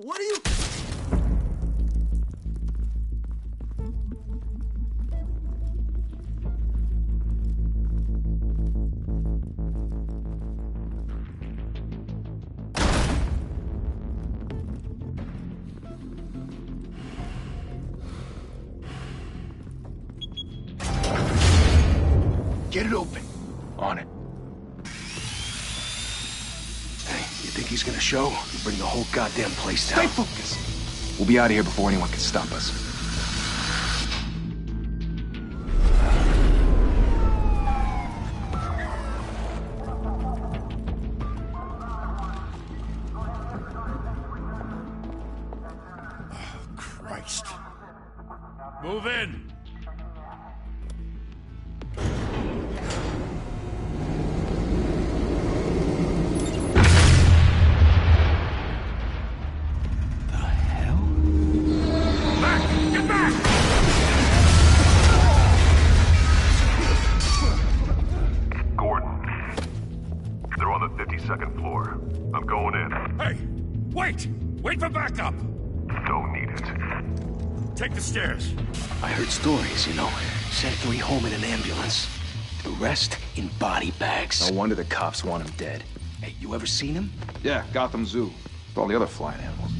What are you... Get it open. On it. Hey, you think he's gonna show? He'll bring the whole goddamn place down. Stay focused. We'll be out of here before anyone can stop us. Oh, Christ. Move in! Second floor. I'm going in. Hey! Wait! Wait for backup! Don't need it. Take the stairs. I heard stories, you know. Sent 3 home in an ambulance. The rest in body bags. No wonder the cops want him dead. Hey, you ever seen him? Yeah, Gotham Zoo. With all the other flying animals.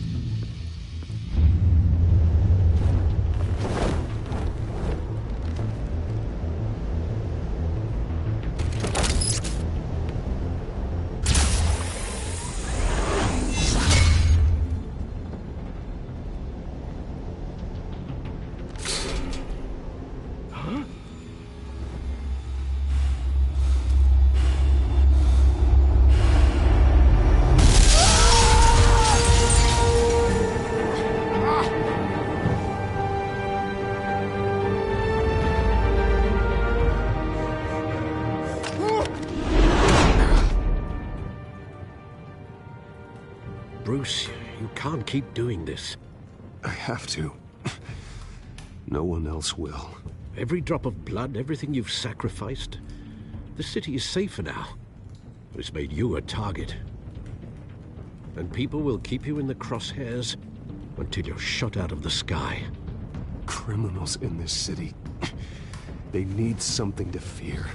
Bruce, you can't keep doing this. I have to. No one else will. Every drop of blood, everything you've sacrificed. The city is safer now. It's made you a target. And people will keep you in the crosshairs until you're shot out of the sky. Criminals in this city. They need something to fear.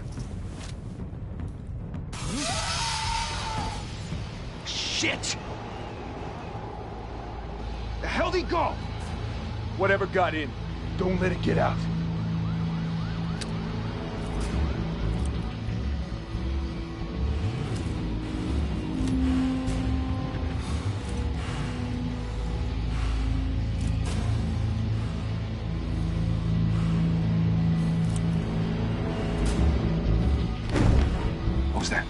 Shit! The hell'd he go? Whatever got in, don't let it get out. What was that?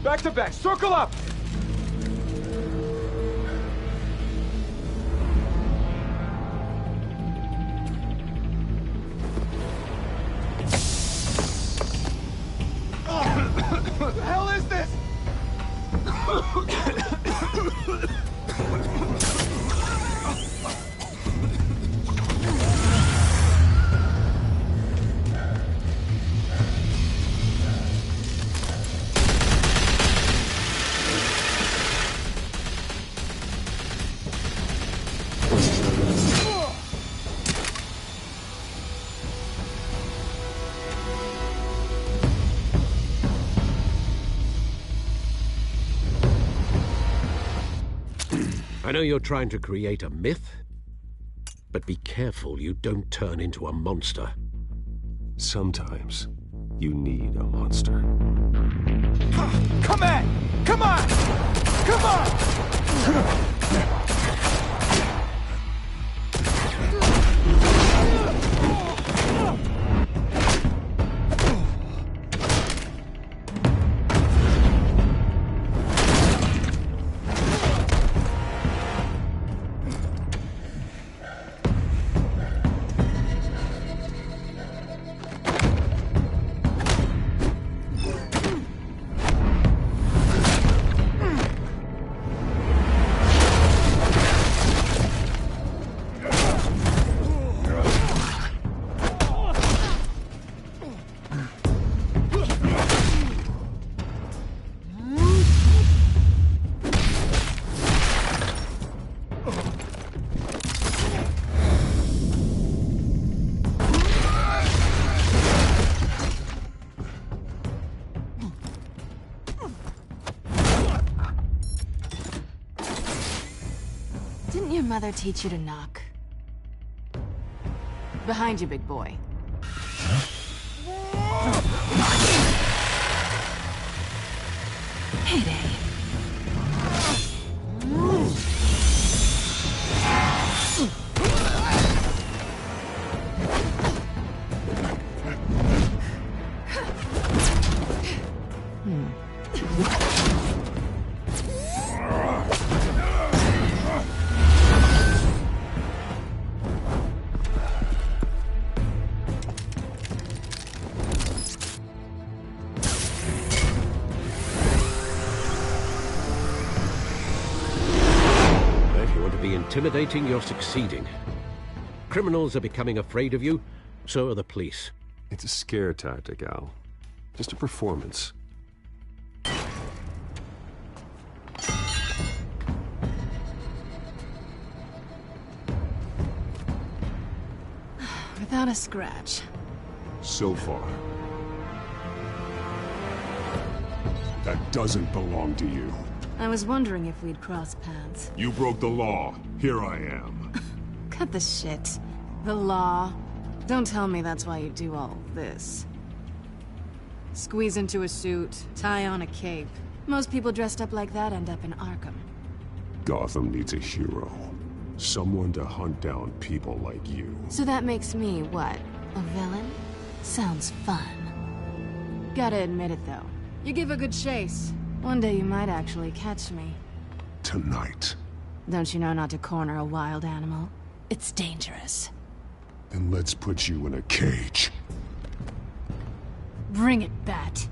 Back to back, circle up! What the hell is this? I know you're trying to create a myth, but be careful you don't turn into a monster. Sometimes you need a monster. Come on! Come on! Come on! mother teach you to knock? Behind you, big boy. Heyday. Intimidating, you're succeeding. Criminals are becoming afraid of you, so are the police. It's a scare tactic, Al. Just a performance. Without a scratch. So far. That doesn't belong to you. I was wondering if we'd cross paths. You broke the law. Here I am. Cut the shit. The law. Don't tell me that's why you do all this. Squeeze into a suit, tie on a cape. Most people dressed up like that end up in Arkham. Gotham needs a hero. Someone to hunt down people like you. So that makes me, what, a villain? Sounds fun. Gotta admit it, though. You give a good chase. One day you might actually catch me. Tonight. Don't you know not to corner a wild animal? It's dangerous. Then let's put you in a cage. Bring it, Bat.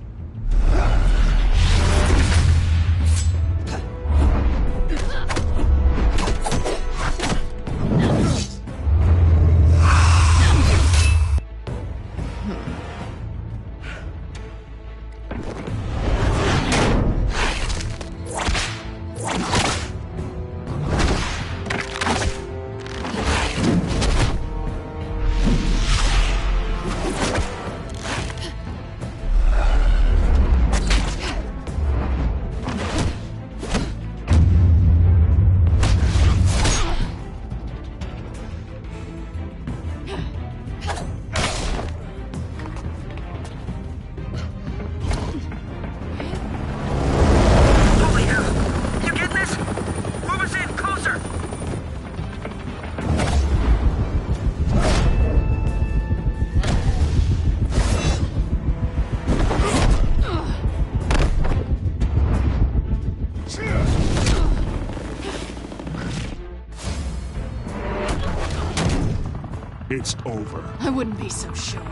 It's over. I wouldn't be so sure.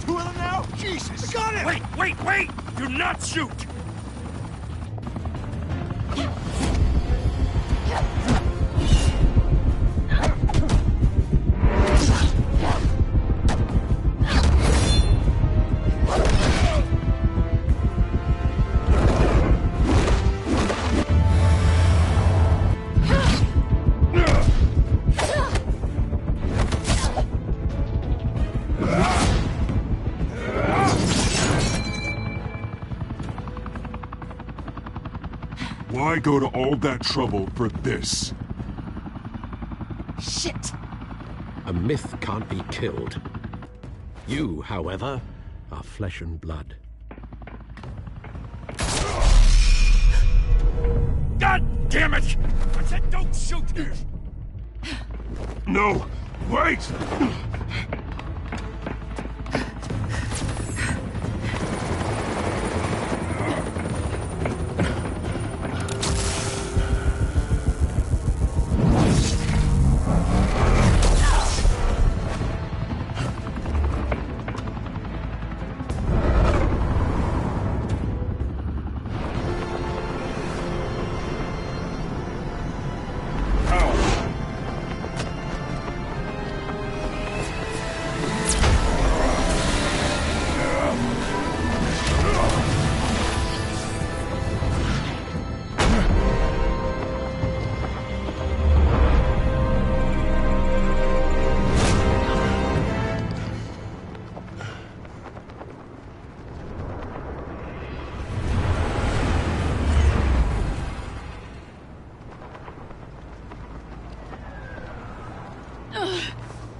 Two of them now? Jesus! I got him! Wait! Do not shoot! Why go to all that trouble for this? Shit! A myth can't be killed. You, however, are flesh and blood. God damn it! I said don't shoot! No! Wait!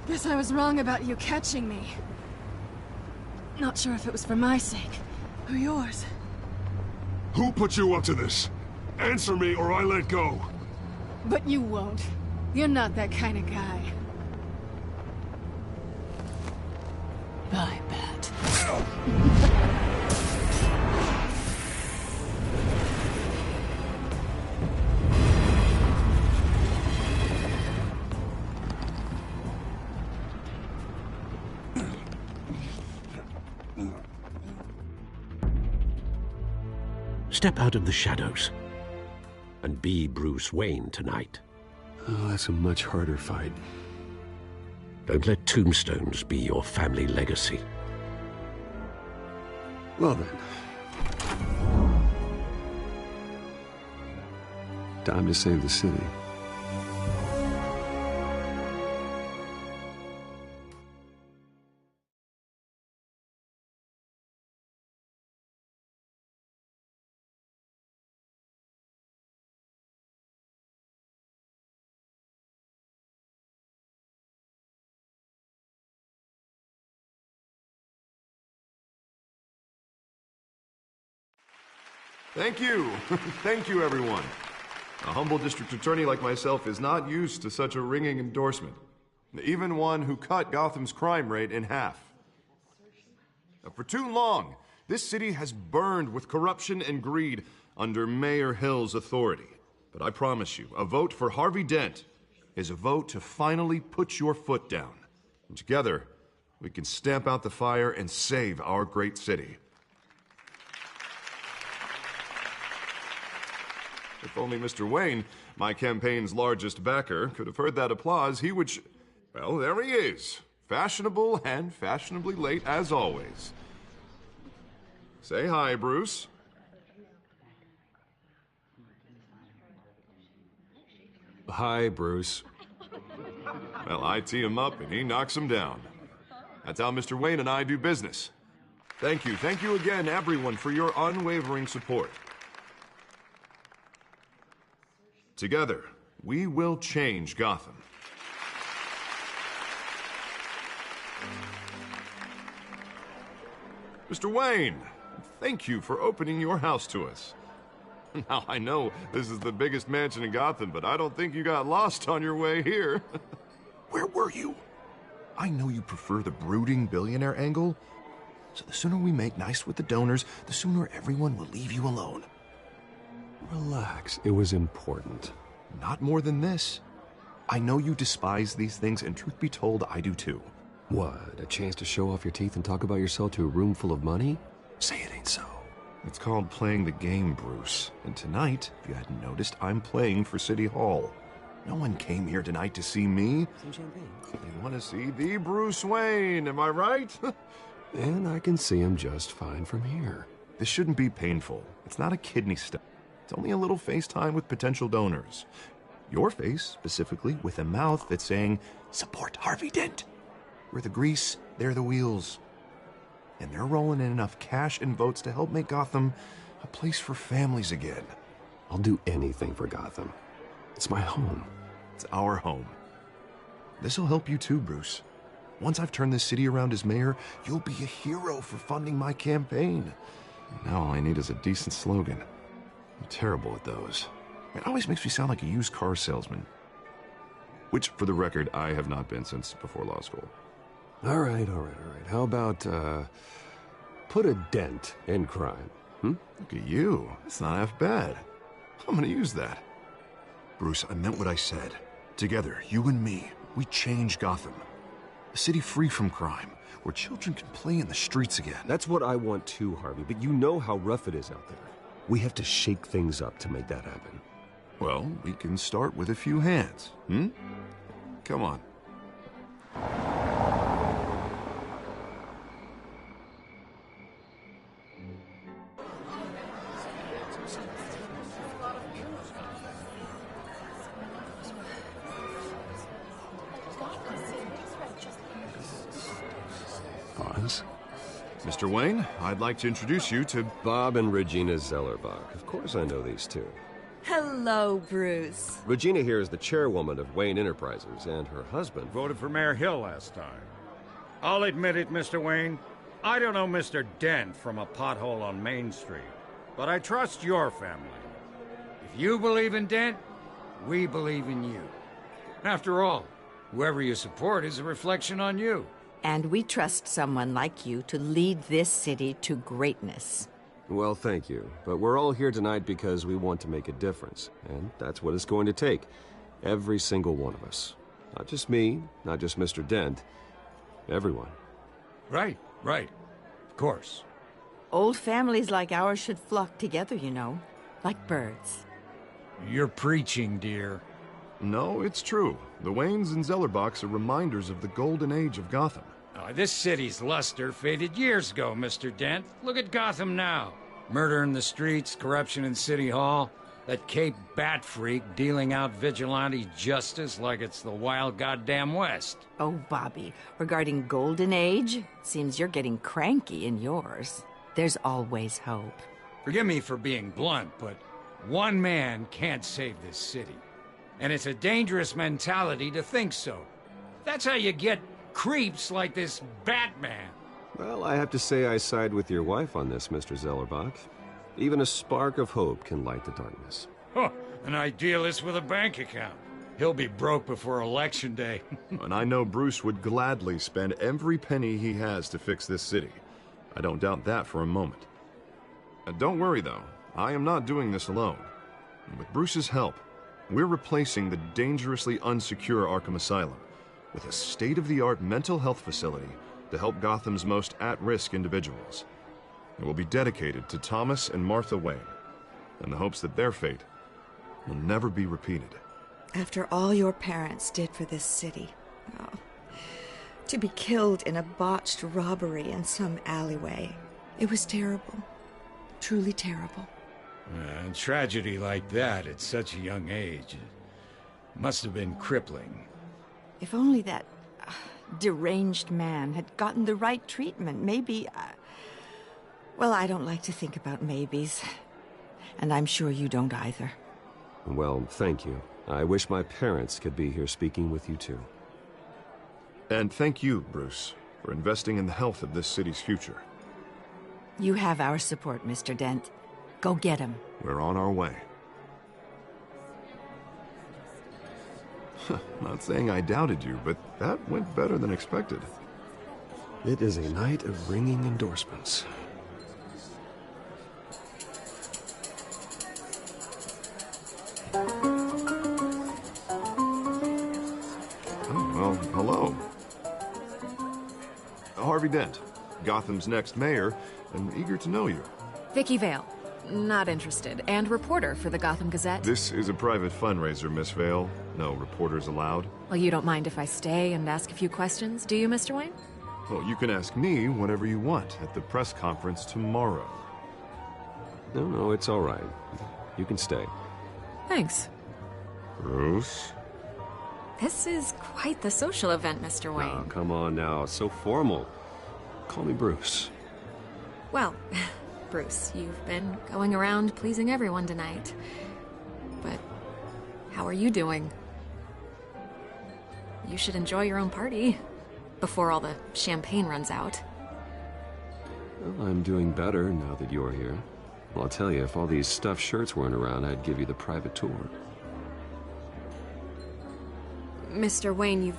Guess I was wrong about you catching me. Not sure if it was for my sake, or yours. Who put you up to this? Answer me or I let go. But you won't. You're not that kind of guy. Bye, Bat. Step out of the shadows and be Bruce Wayne tonight. Oh, that's a much harder fight. Don't let tombstones be your family legacy. Well then. Time to save the city. Thank you. Thank you, everyone. A humble district attorney like myself is not used to such a ringing endorsement. Even one who cut Gotham's crime rate in half. For too long, this city has burned with corruption and greed under Mayor Hill's authority. But I promise you, a vote for Harvey Dent is a vote to finally put your foot down. And together, we can stamp out the fire and save our great city. If only Mr. Wayne, my campaign's largest backer, could have heard that applause, he would well, there he is. Fashionable and fashionably late as always. Say hi, Bruce. Hi, Bruce. Well, I tee him up and he knocks him down. That's how Mr. Wayne and I do business. Thank you again, everyone, for your unwavering support. Together, we will change Gotham. Mr. Wayne, thank you for opening your house to us. Now, I know this is the biggest mansion in Gotham, but I don't think you got lost on your way here. Where were you? I know you prefer the brooding billionaire angle, so the sooner we make nice with the donors, the sooner everyone will leave you alone. Relax, it was important. Not more than this. I know you despise these things, and truth be told, I do too. What, a chance to show off your teeth and talk about yourself to a room full of money? Say it ain't so. It's called playing the game, Bruce. And tonight, if you hadn't noticed, I'm playing for City Hall. No one came here tonight to see me. Some champagne. They want to see the Bruce Wayne, am I right? And I can see him just fine from here. This shouldn't be painful. It's not a kidney stone. It's only a little FaceTime with potential donors. Your face, specifically, with a mouth that's saying, support Harvey Dent. We're the grease, they're the wheels. And they're rolling in enough cash and votes to help make Gotham a place for families again. I'll do anything for Gotham. It's my home. It's our home. This'll help you too, Bruce. Once I've turned this city around as mayor, you'll be a hero for funding my campaign. Now all I need is a decent slogan. I'm terrible at those. It always makes me sound like a used car salesman. Which, for the record, I have not been since before law school. All right. How about, put a dent in crime, Look at you. That's not half bad. I'm gonna use that. Bruce, I meant what I said. Together, you and me, we change Gotham. A city free from crime, where children can play in the streets again. That's what I want too, Harvey, but you know how rough it is out there. We have to shake things up to make that happen. Well, we can start with a few hands, Come on. Pause. Mr. Wayne, I'd like to introduce you to... Bob and Regina Zellerbach. Of course I know these two. Hello, Bruce. Regina here is the chairwoman of Wayne Enterprises, and her husband... Voted for Mayor Hill last time. I'll admit it, Mr. Wayne. I don't know Mr. Dent from a pothole on Main Street, but I trust your family. If you believe in Dent, we believe in you. After all, whoever you support is a reflection on you. And we trust someone like you to lead this city to greatness. Well, thank you. But we're all here tonight because we want to make a difference. And that's what it's going to take. Every single one of us. Not just me, not just Mr. Dent. Everyone. Right. Of course. Old families like ours should flock together, you know. Like birds. You're preaching, dear. No, it's true. The Waynes and Zellerbachs are reminders of the golden age of Gotham. This city's luster faded years ago, Mr. Dent. Look at Gotham now. Murder in the streets, corruption in City Hall, that Cape Bat freak dealing out vigilante justice like it's the wild goddamn West. Oh, Bobby, regarding Golden Age, seems you're getting cranky in yours. There's always hope. Forgive me for being blunt, but one man can't save this city. And it's a dangerous mentality to think so. That's how you get creeps like this Batman. Well, I have to say I side with your wife on this, Mr. Zellerbach. Even a spark of hope can light the darkness. Huh, an idealist with a bank account. He'll be broke before Election Day. And I know Bruce would gladly spend every penny he has to fix this city. I don't doubt that for a moment. Don't worry, though. I am not doing this alone. With Bruce's help, we're replacing the dangerously unsecure Arkham Asylum with a state-of-the-art mental health facility to help Gotham's most at-risk individuals. It will be dedicated to Thomas and Martha Wayne, in the hopes that their fate will never be repeated. After all your parents did for this city, to be killed in a botched robbery in some alleyway, it was terrible. Truly terrible. A tragedy like that at such a young age must have been crippling. If only that deranged man had gotten the right treatment, maybe... Well, I don't like to think about maybes. And I'm sure you don't either. Well, thank you. I wish my parents could be here speaking with you too. And thank you, Bruce, for investing in the health of this city's future. You have our support, Mr. Dent. Go get him. We're on our way. Not saying I doubted you, but that went better than expected. It is a night of ringing endorsements. Well, hello. Harvey Dent, Gotham's next mayor, and eager to know you. Vicky Vale. Not interested. And reporter for the Gotham Gazette. This is a private fundraiser, Miss Vale. No reporters allowed. Well, you don't mind if I stay and ask a few questions, do you, Mr. Wayne? Well, you can ask me whatever you want at the press conference tomorrow. No, it's all right. You can stay. Thanks. Bruce? This is quite the social event, Mr. Wayne. Oh, come on now. It's so formal. Call me Bruce. Well, Bruce, you've been going around pleasing everyone tonight. But how are you doing? You should enjoy your own party before all the champagne runs out. Well, I'm doing better now that you're here. Well, I'll tell you, if all these stuffed shirts weren't around, I'd give you the private tour. Mr. Wayne,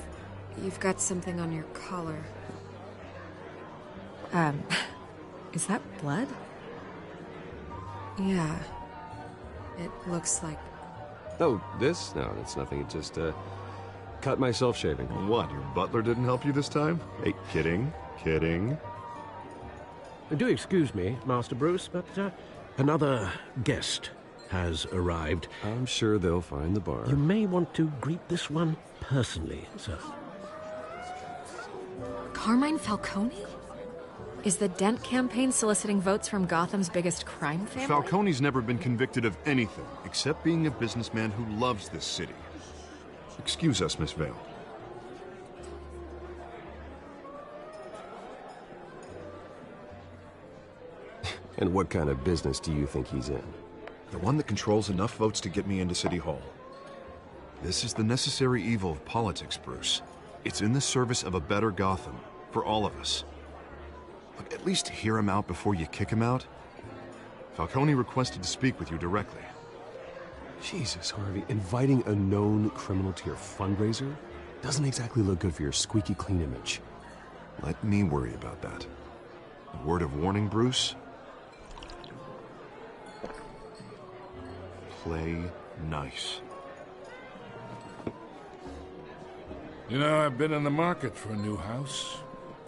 you've got something on your collar. Is that blood? Yeah. It looks like... Oh, this? No, that's nothing. It just, cut myself shaving. What, your butler didn't help you this time? Hey, kidding. Do excuse me, Master Bruce, but, another guest has arrived. I'm sure they'll find the bar. You may want to greet this one personally, sir. Carmine Falcone? Is the Dent campaign soliciting votes from Gotham's biggest crime family? Falcone's never been convicted of anything, except being a businessman who loves this city. Excuse us, Miss Vale. And what kind of business do you think he's in? The one that controls enough votes to get me into City Hall. This is the necessary evil of politics, Bruce. It's in the service of a better Gotham, for all of us. Look, at least hear him out before you kick him out. Falcone requested to speak with you directly. Jesus, Harvey, inviting a known criminal to your fundraiser doesn't exactly look good for your squeaky clean image. Let me worry about that. A word of warning, Bruce? Play nice. You know, I've been in the market for a new house.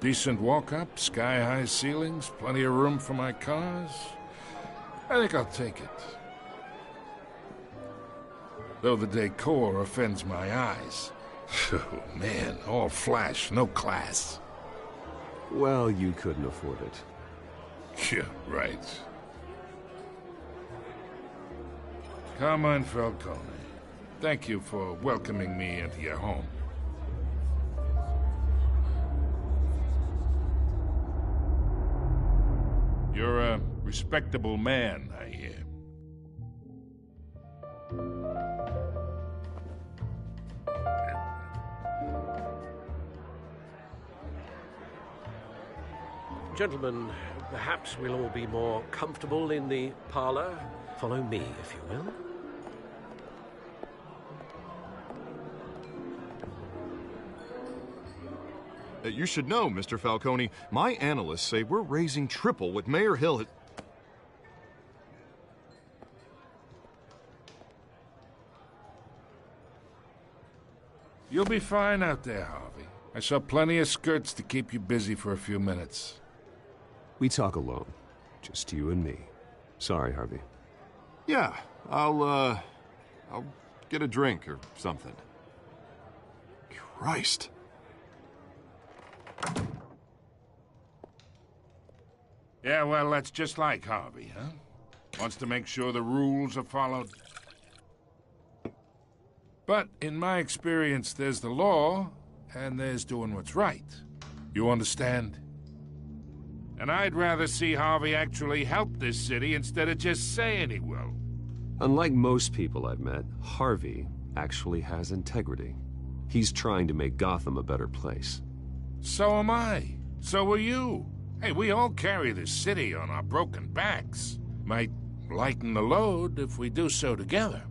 Decent walk-up, sky-high ceilings, plenty of room for my cars. I think I'll take it. Though the decor offends my eyes. Oh, man, all flash, no class. Well, you couldn't afford it. Yeah, right. Carmine Falcone, thank you for welcoming me into your home. You're a respectable man, I hear. Gentlemen, perhaps we'll all be more comfortable in the parlor. Follow me, if you will. You should know, Mr. Falcone, my analysts say we're raising triple what Mayor Hill had... You'll be fine out there, Harvey. I saw plenty of skirts to keep you busy for a few minutes. We talk alone. Just you and me. Sorry, Harvey. Yeah, I'll get a drink or something. Christ. Yeah, well, that's just like Harvey, huh? Wants to make sure the rules are followed. But in my experience, there's the law, and there's doing what's right. You understand? And I'd rather see Harvey actually help this city instead of just saying he will. Unlike most people I've met, Harvey actually has integrity. He's trying to make Gotham a better place. So am I. So are you. Hey, we all carry this city on our broken backs. Might lighten the load if we do so together.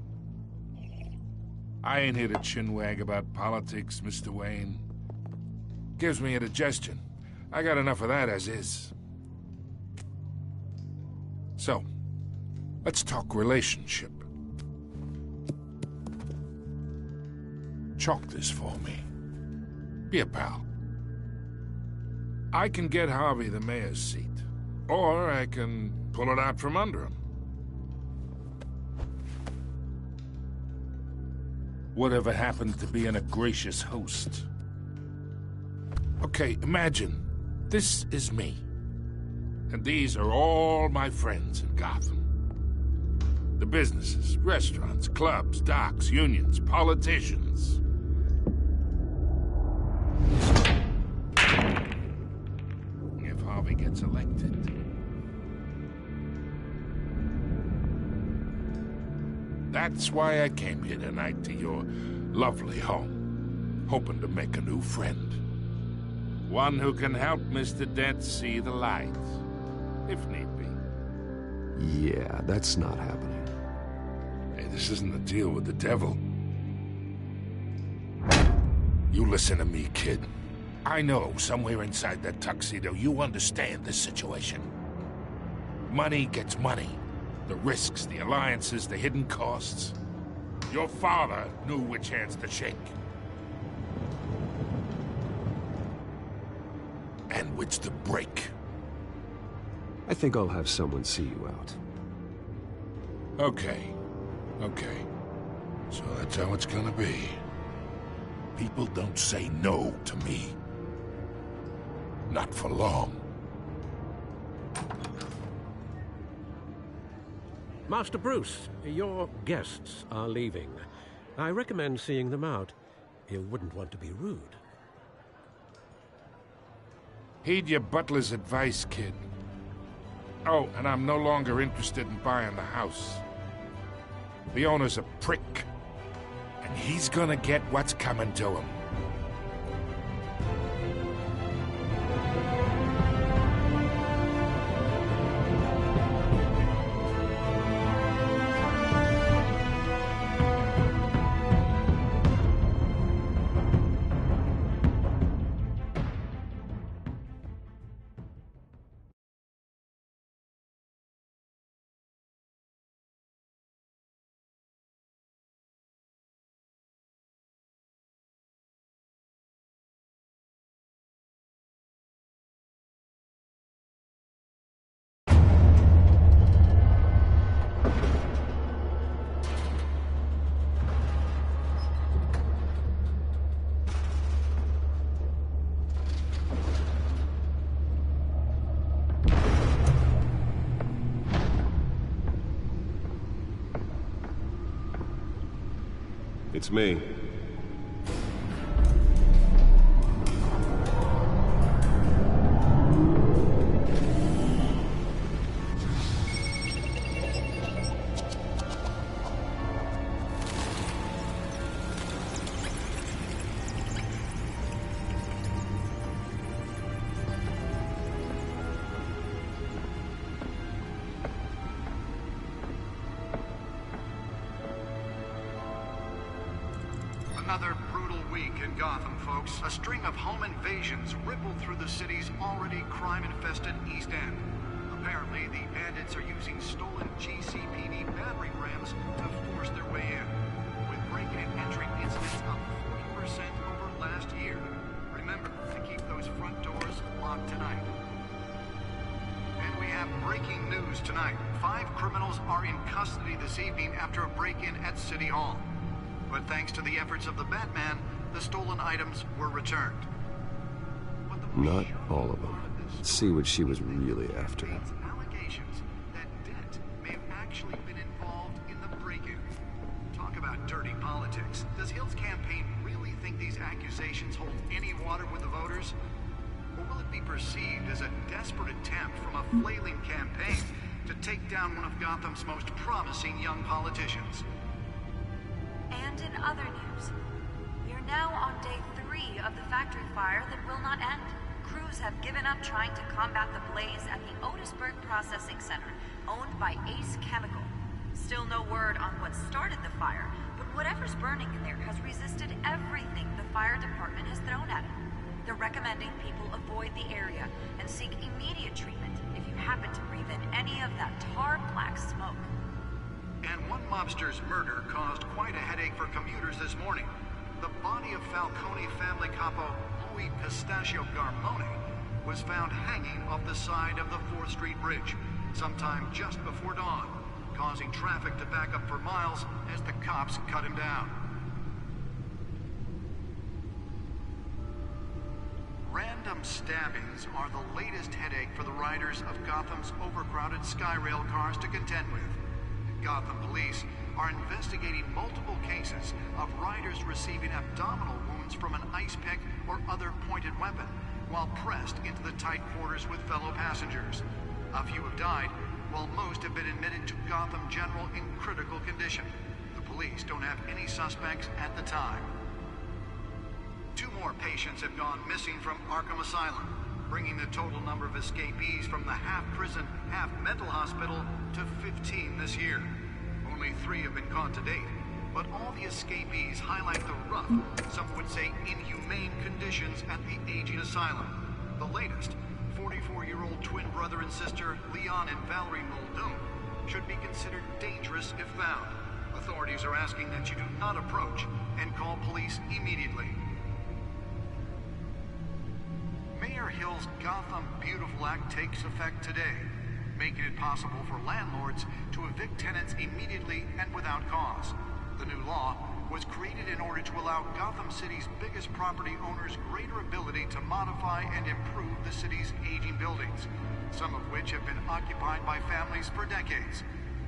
I ain't here to chinwag about politics, Mr. Wayne. Gives me indigestion. I got enough of that as is. So, let's talk relationship. Chalk this for me. Be a pal. I can get Harvey the mayor's seat, or I can pull it out from under him. Whatever happened to being a gracious host? Okay, imagine, this is me. And these are all my friends in Gotham. The businesses, restaurants, clubs, docks, unions, politicians. If Harvey gets elected... That's why I came here tonight to your lovely home, hoping to make a new friend. One who can help Mr. Dent see the light, if need be. Yeah, that's not happening. Hey, this isn't a deal with the devil. You listen to me, kid. I know somewhere inside that tuxedo you understand this situation. Money gets money. The risks, the alliances, the hidden costs. Your father knew which hands to shake. And which to break. I think I'll have someone see you out. Okay. So that's how it's gonna be. People don't say no to me. Not for long. Master Bruce, your guests are leaving. I recommend seeing them out. You wouldn't want to be rude. Heed your butler's advice, kid. Oh, and I'm no longer interested in buying the house. The owner's a prick. And he's gonna get what's coming to him. It's me. Another brutal week in Gotham, folks. A string of home invasions rippled through the city's already crime-infested East End. Apparently, the bandits are using stolen GCPD battering rams to force their way in, with break-in and entry incidents up 40% over last year. Remember to keep those front doors locked tonight. And we have breaking news tonight. 5 criminals are in custody this evening after a break-in at City Hall. But thanks to the efforts of the Batman, the stolen items were returned. Not all of them. Let's see what she was really after. Allegations that Dent may have actually been involved in the break-in. Talk about dirty politics. Does Hill's campaign really think these accusations hold any water with the voters? Or will it be perceived as a desperate attempt from a flailing campaign to take down one of Gotham's most promising young politicians? And in other news, we are now on day 3 of the factory fire that will not end. Crews have given up trying to combat the blaze at the Otisburg Processing Center, owned by Ace Chemical. Still no word on what started the fire, but whatever's burning in there has resisted everything the fire department has thrown at it. They're recommending people avoid the area and seek immediate treatment if you happen to breathe in any of that tar black smoke. And one mobster's murder caused quite a headache for commuters this morning. The body of Falcone family capo Louis Pistachio Garmone was found hanging off the side of the 4th Street Bridge sometime just before dawn, causing traffic to back up for miles as the cops cut him down. Random stabbings are the latest headache for the riders of Gotham's overcrowded Skyrail cars to contend with. Gotham police are investigating multiple cases of riders receiving abdominal wounds from an ice pick or other pointed weapon while pressed into the tight quarters with fellow passengers. A few have died, while most have been admitted to Gotham General in critical condition. The police don't have any suspects at the time. 2 more patients have gone missing from Arkham Asylum, bringing the total number of escapees from the half-prison, half-mental hospital to 15 this year. Only 3 have been caught to date, but all the escapees highlight the rough, some would say inhumane conditions at the aging asylum. The latest, 44-year-old twin brother and sister Leon and Valerie Muldoon, should be considered dangerous if found. Authorities are asking that you do not approach and call police immediately. Mayor Hill's Gotham Beautiful Act takes effect today, making it possible for landlords to evict tenants immediately and without cause. The new law was created in order to allow Gotham City's biggest property owners greater ability to modify and improve the city's aging buildings, some of which have been occupied by families for decades.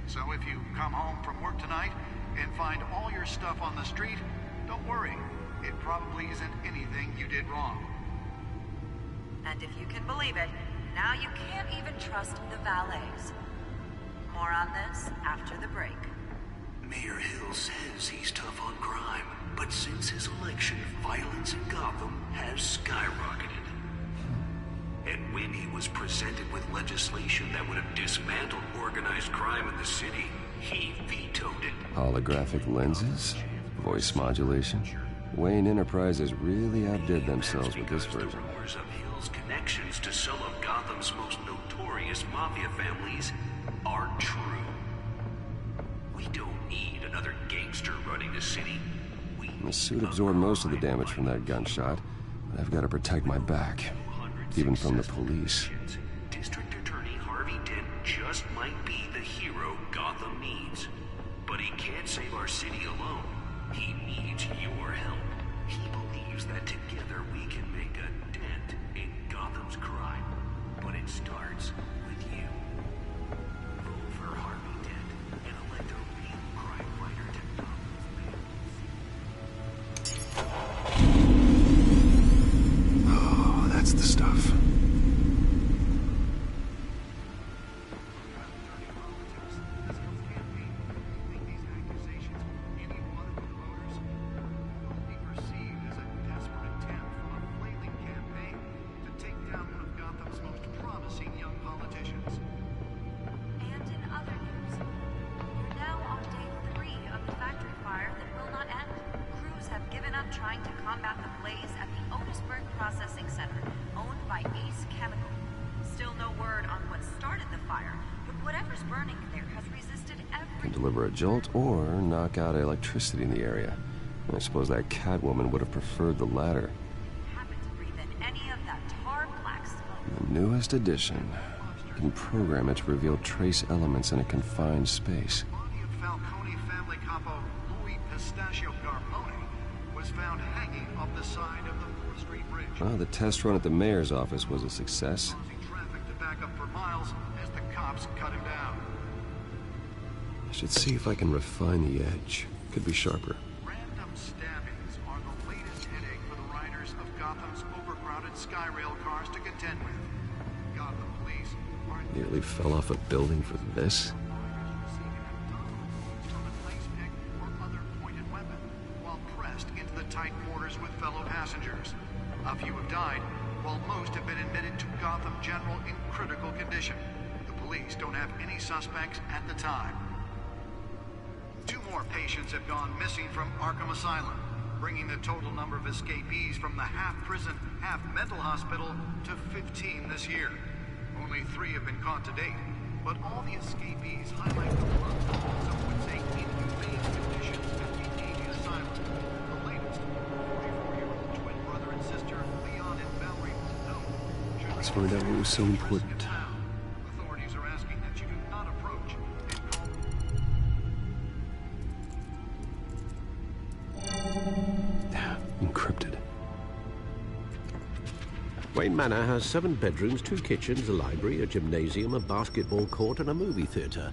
So if you come home from work tonight and find all your stuff on the street, don't worry. It probably isn't anything you did wrong. And if you can believe it, now you can't even trust the valets. More on this after the break. Mayor Hill says he's tough on crime, but since his election, violence in Gotham has skyrocketed. And when he was presented with legislation that would have dismantled organized crime in the city, he vetoed it. Holographic lenses? Voice modulation? Wayne Enterprises really outdid themselves with this version. Rumors of Hill's connections to some of Gotham's most notorious mafia families are true. We don't need another gangster running the city. The suit absorbed most of the damage from that gunshot, but I've got to protect my back, even from the police. District Attorney Harvey Dent just might be the hero Gotham needs. But he can't save our city alone. He needs your help. He believes that together we can make a dent in Gotham's crime. But it starts with you. Vote for Harvey Dent and elect a real crime fighter to Gotham's. Oh, that's the stuff. Trying to combat the blaze at the Otisburg Processing Center, owned by Ace Chemical. Still no word on what started the fire, but whatever's burning there has resisted every... Can deliver a jolt or knock out electricity in the area. I suppose that Catwoman would have preferred the latter. Happened to breathe in any of that tar black smoke. The newest addition. You can program it to reveal trace elements in a confined space. Body of Falcone family capo Louis Pistachio Garmone was found hanging off the side of the 4th Street Bridge. Well, the test run at the mayor's office was a success. Causing traffic to back up for miles as the cops cut him down. I should see if I can refine the edge. Could be sharper. Random stabbings are the latest headache for the riders of Gotham's overcrowded Skyrail cars to contend with. Gotham police are Nearly fell off a building for this. into the tight quarters with fellow passengers. A few have died, while most have been admitted to Gotham General in critical condition. The police don't have any suspects at the time. 2 more patients have gone missing from Arkham Asylum, bringing the total number of escapees from the half-prison, half-mental hospital to 15 this year. Only 3 have been caught to date, but all the escapees highlight the work, some would say inhumane conditions at the aging asylum. The latest, 44-year-old twin brother and sister, Leon and Valerie Muldoon. Let's find out what was so important. Authorities are asking that you do not approach and Encrypted. Wayne Manor has 7 bedrooms, 2 kitchens, a library, a gymnasium, a basketball court, and a movie theater.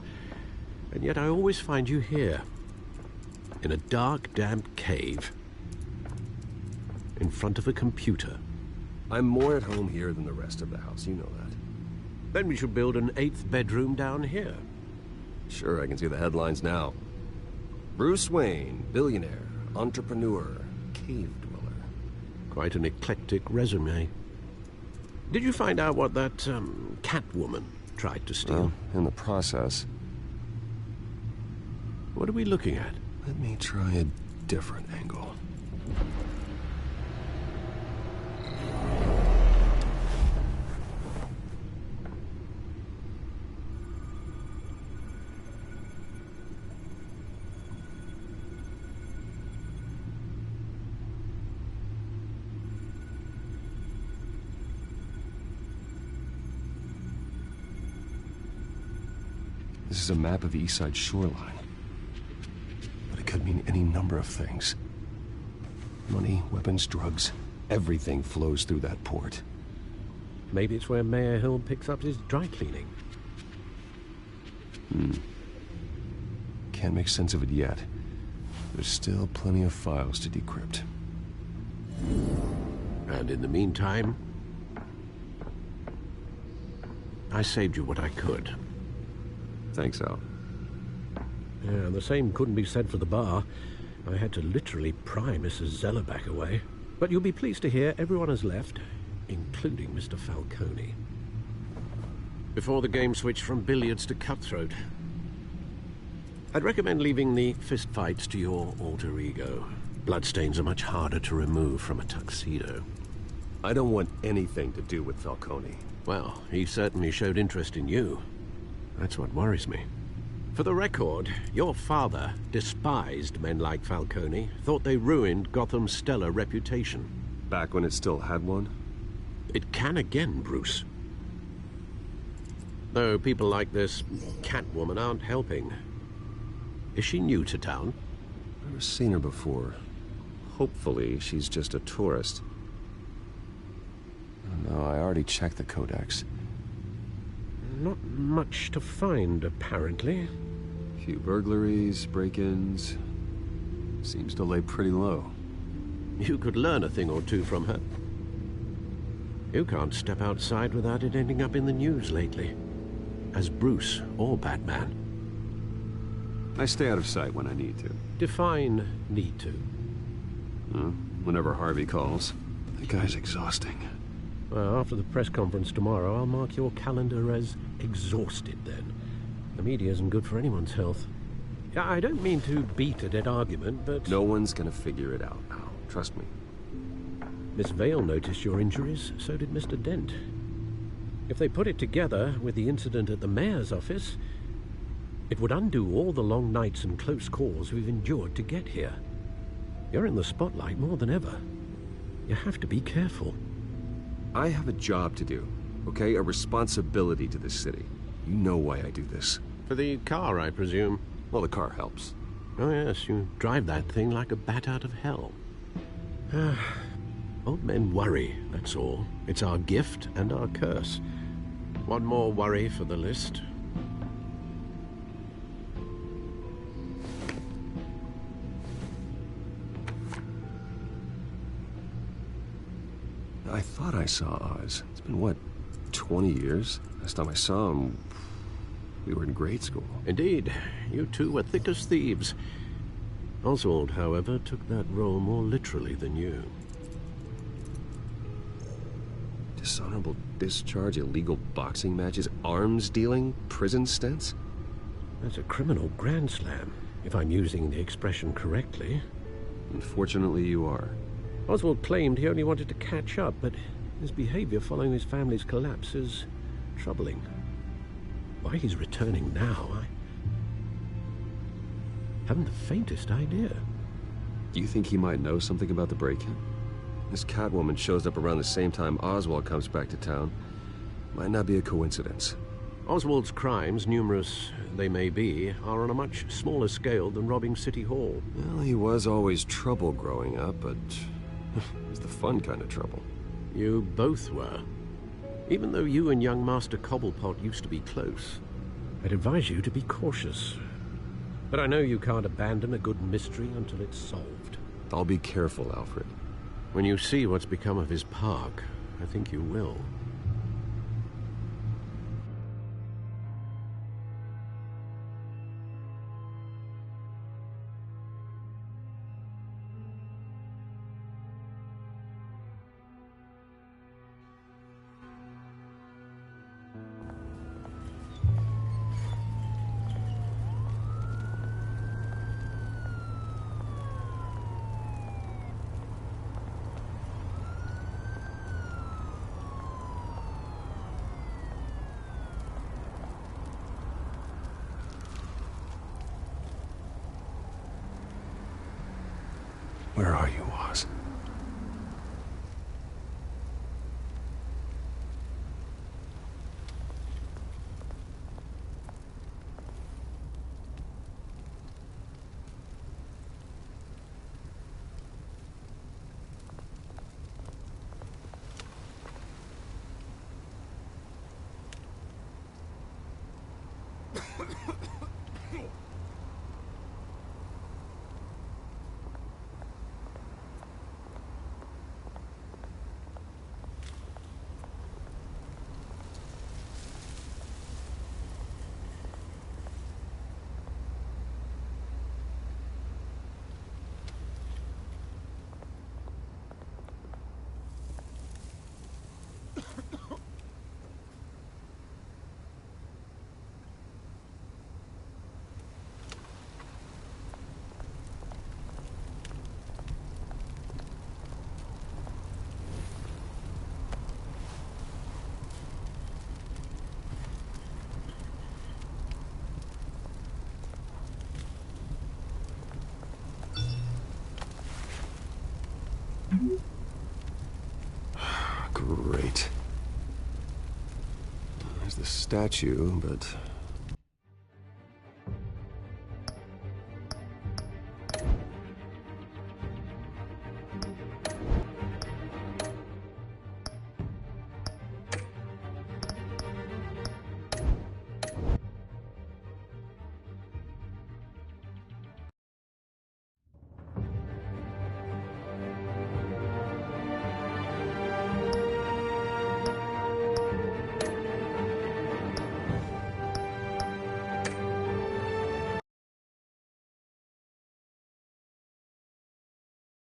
And yet I always find you here, in a dark, damp cave, in front of a computer. I'm more at home here than the rest of the house, you know that. Then we should build an 8th bedroom down here. Sure, I can see the headlines now. Bruce Wayne, billionaire, entrepreneur, cave dweller. Quite an eclectic resume. Did you find out what that, Catwoman tried to steal? Well, in the process. What are we looking at? Let me try a different angle. This is a map of the East Side shoreline. But it could mean any number of things. Money, weapons, drugs, everything flows through that port. Maybe it's where Mayor Hill picks up his dry cleaning. Can't make sense of it yet. There's still plenty of files to decrypt. And in the meantime, I saved you what I could. Thanks, Al. Yeah, the same couldn't be said for the bar. I had to literally pry Mrs. Zeller back away. But you'll be pleased to hear everyone has left, including Mr. Falcone. Before the game switched from billiards to cutthroat. I'd recommend leaving the fistfights to your alter ego. Bloodstains are much harder to remove from a tuxedo. I don't want anything to do with Falcone. Well, he certainly showed interest in you. That's what worries me. For the record, your father despised men like Falcone, thought they ruined Gotham's stellar reputation. Back when it still had one? It can again, Bruce. Though people like this Catwoman aren't helping. Is she new to town? Never seen her before. Hopefully, she's just a tourist. No, I already checked the codex. Not much to find, apparently. Few burglaries, break-ins. Seems to lay pretty low. You could learn a thing or two from her. You can't step outside without it ending up in the news lately. As Bruce or Batman. I stay out of sight when I need to. Define need to. Whenever Harvey calls. The guy's exhausting. Well, after the press conference tomorrow, I'll mark your calendar as exhausted then. The media isn't good for anyone's health. I don't mean to beat a dead argument, but... No one's gonna figure it out now. Trust me. Miss Vale noticed your injuries, so did Mr. Dent. If they put it together with the incident at the mayor's office, it would undo all the long nights and close calls we've endured to get here. You're in the spotlight more than ever. You have to be careful. I have a job to do, okay? A responsibility to this city. You know why I do this. For the car, I presume? Well, the car helps. Oh yes, you drive that thing like a bat out of hell. Old men worry, that's all. It's our gift and our curse. One more worry for the list. I thought I saw Oz. It's been, what, 20 years? Last time I saw him, we were in grade school. Indeed. You two were thick as thieves. Oswald, however, took that role more literally than you. Dishonorable discharge, illegal boxing matches, arms dealing, prison stints? That's a criminal grand slam, if I'm using the expression correctly. Unfortunately, you are. Oswald claimed he only wanted to catch up, but his behavior following his family's collapse is troubling. Why he's returning now, I haven't the faintest idea. Do you think he might know something about the break-in? This Catwoman shows up around the same time Oswald comes back to town. Might not be a coincidence. Oswald's crimes, numerous they may be, are on a much smaller scale than robbing City Hall. Well, he was always trouble growing up, but it was the fun kind of trouble. You both were. Even though you and young Master Cobblepot used to be close, I'd advise you to be cautious. But I know you can't abandon a good mystery until it's solved. I'll be careful, Alfred. When you see what's become of his park, I think you will. Where are you, Oz? Great. There's the statue, but